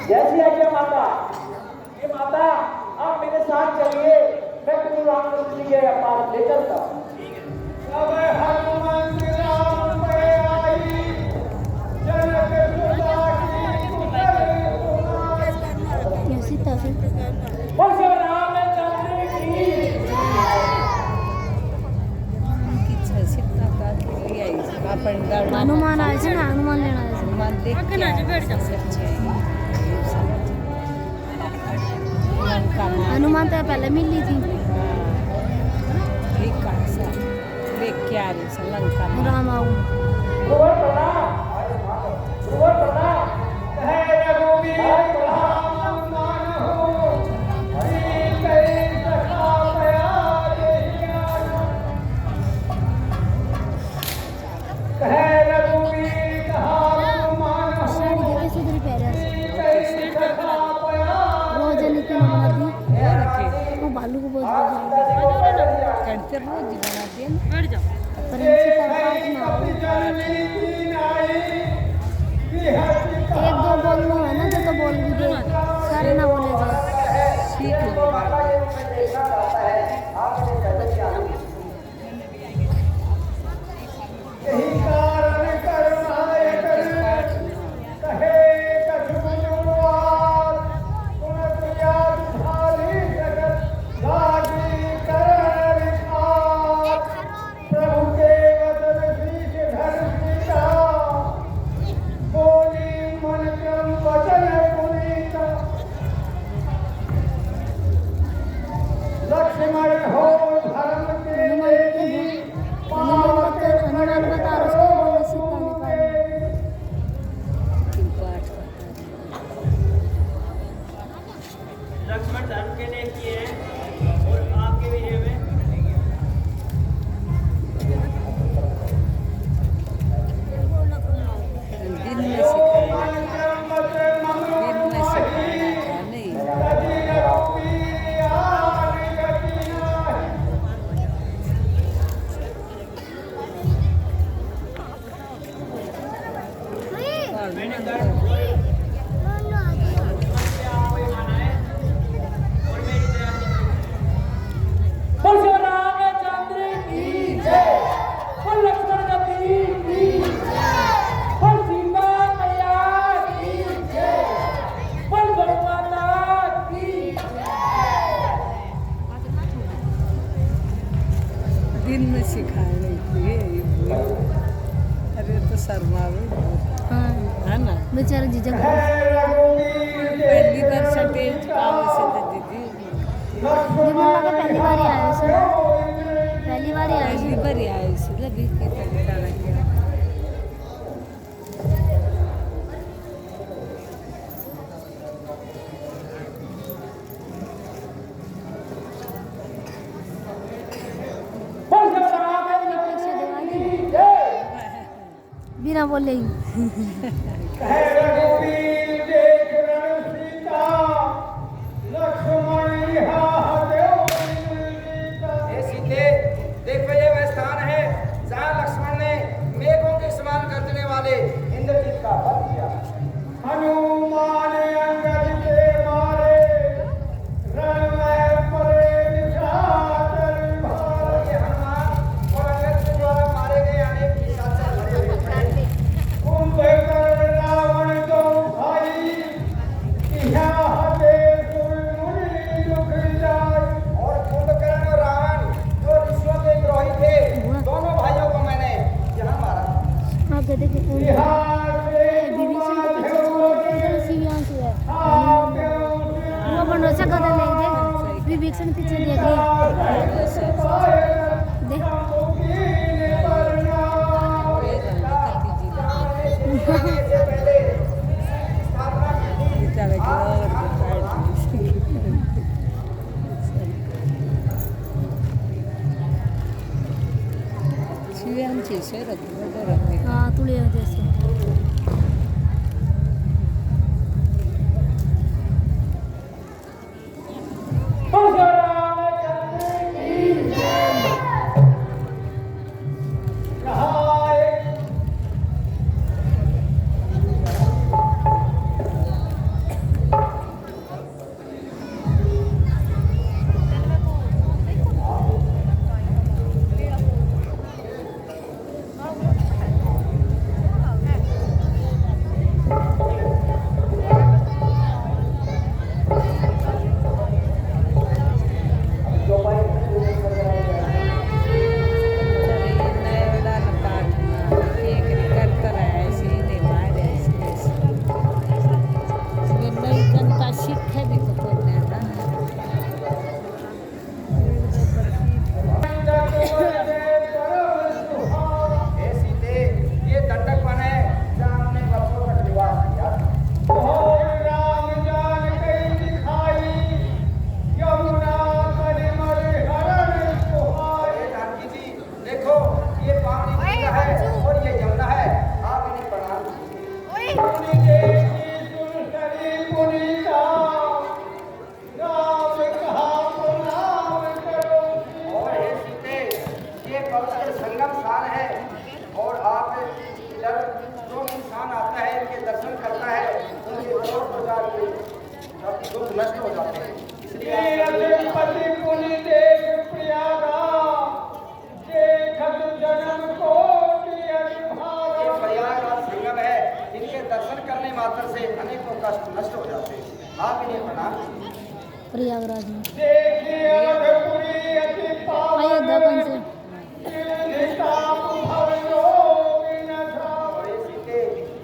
जैसी आइए माता, ये माता आप मेरे साथ चलिए, मैं गुरु रामचंद्र जी के पास ले चलता हूँ। हनुमान राम पे आई, जनक सुता की सीता से हनुमान आए थे ना, हनुमान लेना आए थे। हनुमान तो पहले मिली थी राम आऊ बालू को बहुत करते रोज बनाते हैं पर इनसे तरपाट ना हो। एक दो बोल लो है ना, तो बोल भी दे, सारे ना बोले जाए। सीख लक्ष्मण धर्म के लिए किए हैं और आपके विजय में दिन में सिखाया नहीं दिन में सिखा रही थी। अरे तो शर्मा हाँ है ना, बेचारा जीजा पहली बार सटेज काम से तो दीदी मम्मा का पहली बार ही आया सर, पहली बार ही आया पहली बार ही आए इसलिए भी की तरीका रखे बिना बोले ही देखो ये वह स्थान है जहाँ लक्ष्मण ने मेघों के समान गर्जने वाले इंद्रजीत का वध किया। हनुमान अंगद के मारे रण में पड़े निशाचर भारे। ये हनुमान और अंगद के द्वारा मारे गए अनेक निशाचर भरे हुए थे। कुंभकर्ण रावण नष्ट हो जाते हैं। पति पुनि देख प्रियागा देखत जन्म कोटि ये अनुभागा। प्रयागराज संगम है, इनके दर्शन करने मात्र से अनेकों कष्ट नष्ट हो जाते हैं। आप इन्हें प्रणाम। प्रयागराज में देखिए अवधपुरी अति पावन अयोध्या कौन से निताप भव योगी न धाव। और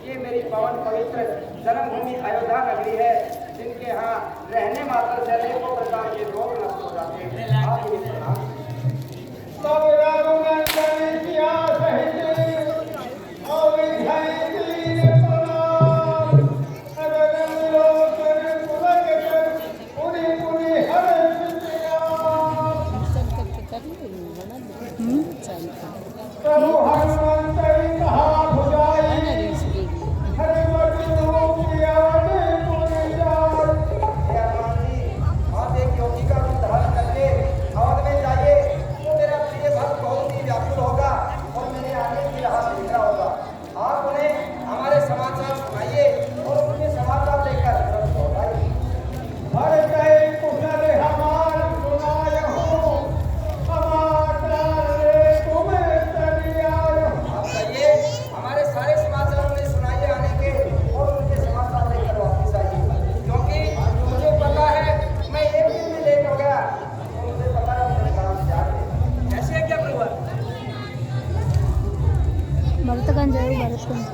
ये मेरी पावन पवित्र जन्मभूमि अयोध्या नगरी है, जिनके यहाँ रहने मात्र से अनेकों प्रकार के रोग नष्ट हो जाते हैं। आप इन्हें प्रणाम। सब रघुनंदन किया सहित अविधि दीन प्रणाम। अगन लोचन पुलक कर पुनि पुनि हर्ष प्रियाम। सब करके कर बना दो प्रभु हनुमंत कहा भुजाई चाहिए हरिमति रूप याद पुनि जाय। हे हनुमान जी, आप एक योगी का रूप धारण करके अवध में जाइए, तो मेरा प्रिय भक्त बहुत ही व्याकुल होगा और मेरे आने की राह देख रहा होगा। आप उन्हें हमारे समाचार सुनाइए और उनके समाचार लेकर तुरंत लौट आइए। हर कहे कुशल हमार सुनायहु समाचार रे तुम तरियायो। आप कहिए, हमारे सारे समाचार उन्हें सुनाइए आने के और उनके समाचार लेकर वापस आइए, क्योंकि मुझे पता है मैं एक दिन में लेट हो गया, तो मुझे पता है मेरे काम से आगे कैसे है क्या प्रभु। भरतगंज है वो, भरतगंज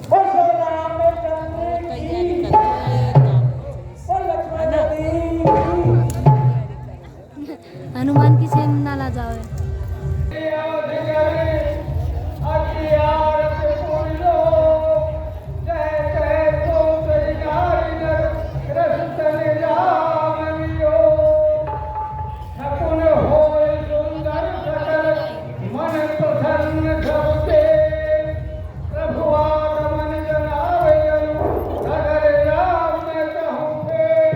बोलो रामचंद्र तैयारी करते हैं हनुमान की सेना ना ला जाओ। प्रभु आगमन जनावयनु नगर राम कहूँ फेर।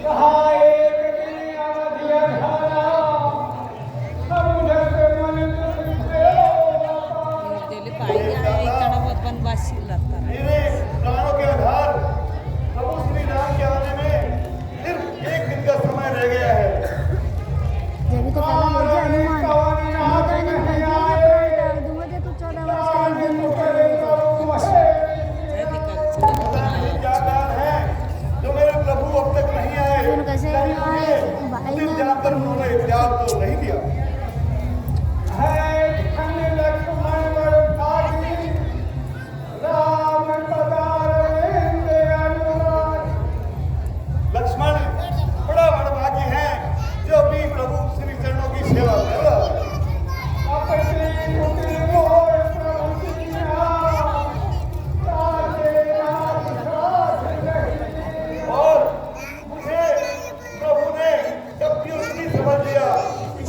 कहा एक दिन अवधि अधारा समुझत मन दुख भयो अपार। दिल्ली पाई आए इतना बहुत बनवासी लगता है। मेरे प्राणों के आधार प्रभु श्री राम के आने में सिर्फ एक दिन का समय रह गया है। जब तो पहला ले जा हनुमान दूंगा तो 14 वर्ष का एक दिन में कर देगा। क्या कारण है जो मेरे प्रभु अब तक नहीं आए? फिर कैसे आए भाई दिन ने जान तक उन्होंने त्याग तो नहीं दिया। है धन लक्ष्मण बरसाती राम पधारे अनुराग। लक्ष्मण बड़ा भाग्य है जो अपनी प्रभु श्री चरणों की सेवा कर रहा है। अपनी कुटिल मोर प्रभु कीन्हा, ताके नाथ साथ रही। और मुझे प्रभु ने जब भी उसकी समझ लिया कि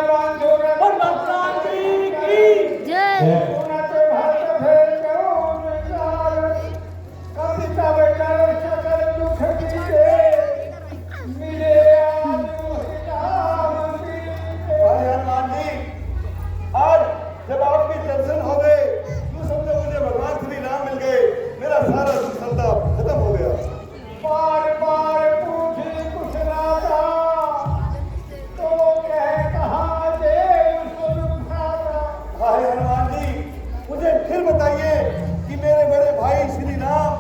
जवान जोरत और भगवान जी की जय। उन्नत भक्त भेद करो निसार कपिता बेचारे सकल दुख कीजे मिले आजू हिताम कीजे। भाई हनुमान जी, आज जब आपकी दर्शन हो गए, यूं समझो मुझे भगवान श्री राम मिल गए, मेरा सारा दुख संताप खत्म हो गया। बार बार पूछी कुछ राजा तो कह कहा दे सुन खाता। भाई हनुमान जी, मुझे फिर बताइए कि मेरे बड़े भाई श्री राम,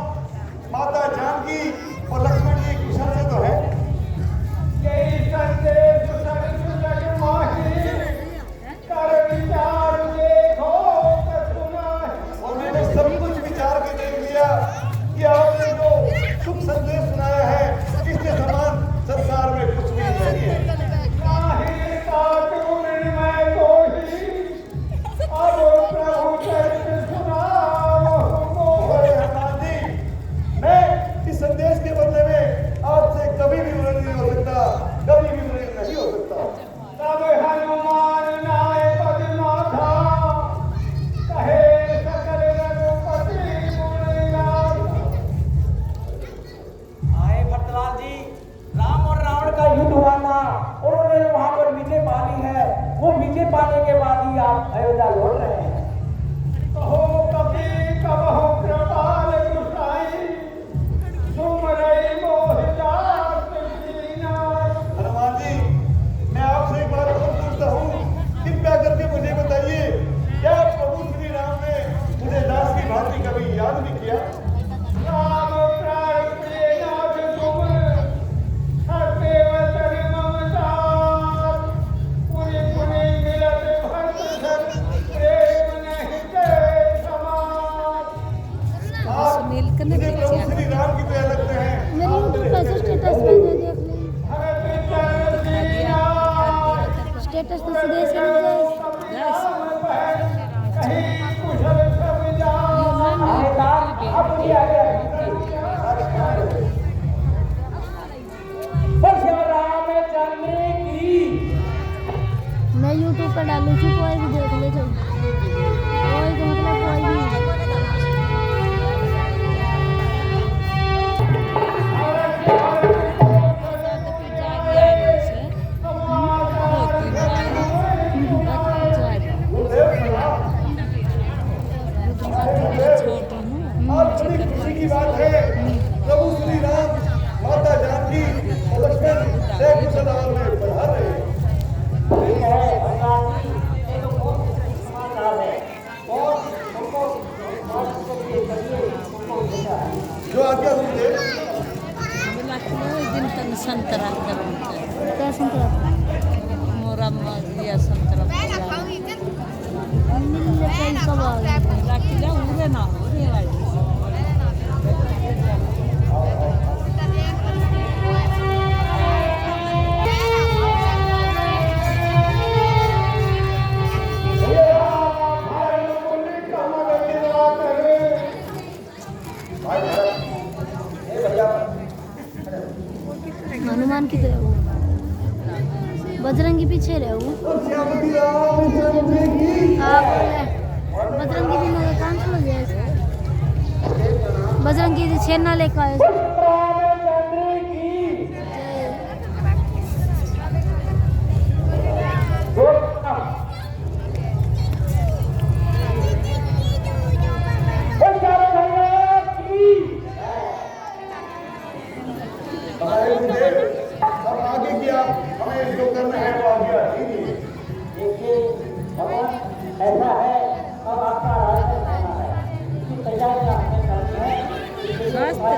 माता जानकी और लक्ष्मण जी कुशल से तो है? यही संदेश सुजग माही कर विचार देखो सुना। और मैंने सब कुछ विचार के देख लिया कि आपने जो शुभ संदेश सुनाया है, इसके समान संसार में कुछ भी नहीं है। नाही साधु निर्णय को ही अब प्रभु चरित्र सुनाओ अरे हनुमान जी, मैं इस संदेश के बदले में आपसे कभी भी विरोध नहीं हो सकता, कभी भी विरोध नहीं हो सकता। तब हनुमान नाय पद्माधा कहे सकल रघुपति गुणगान। आए भट्टलाल जी, राम और रावण का युद्ध हुआ था, उन्होंने वहां पर विजय पा ली है। वो विजय पाने के बाद ही आप अयोध्या लौट रहे हैं। कहो कपि कबहु कृपाल गुसाई सुमरई मोहि दास कीना। हनुमान जी, मैं आपसे एक बात और पूछता हूँ, कृपया करके मुझे बताइए, क्या प्रभु श्री राम ने मुझे दास की भांति कभी याद भी किया? राम प्राण प्रिय नाथ तुम सदैव तन ममता पुनि पुनि मिलत भक्त सत प्रेम नहीं के समान। आप सुनील कने मुझे प्रभु श्री राम की तरह लगते हैं। मेरे यूट्यूब पे स्टेटस पे दे देख ली। भरत चरण दीना स्टेटस तो सीधे से मिल जाए। कहीं कुशल सब जान। आए दास, अब ये आ गया। बस रामचंद्र की। मैं यूट्यूब पर डालू छी, कोई भी देख ले जो। कोई को मतलब कोई भी। आज बड़ी खुशी की बात है, प्रभु श्री राम, माता जानकी और लक्ष्मण जय कुशल में पधार रहे हैं। जो आज्ञा होंगे बोला कि वो दिन तक संतरा करूँगा, क्या सुन रहा मोरा दिया संतरा मिल ले कब आ गया। बोला कि जा उड़े ना उड़े वाली हनुमान की तरह वो बजरंगी पीछे रहे वो। श्यामती रामचंद्र की। बजरंगी भी ना काम चल जाए। बजरंगी छेना लेकर आए। रामचंद्र की। अब आगे की आप हमें जो करना है वो आगे कीजिए। देखिए भगवान, ऐसा है, अब आपका राज करना है, इसकी तैयारी आपने करनी है। शास्त्र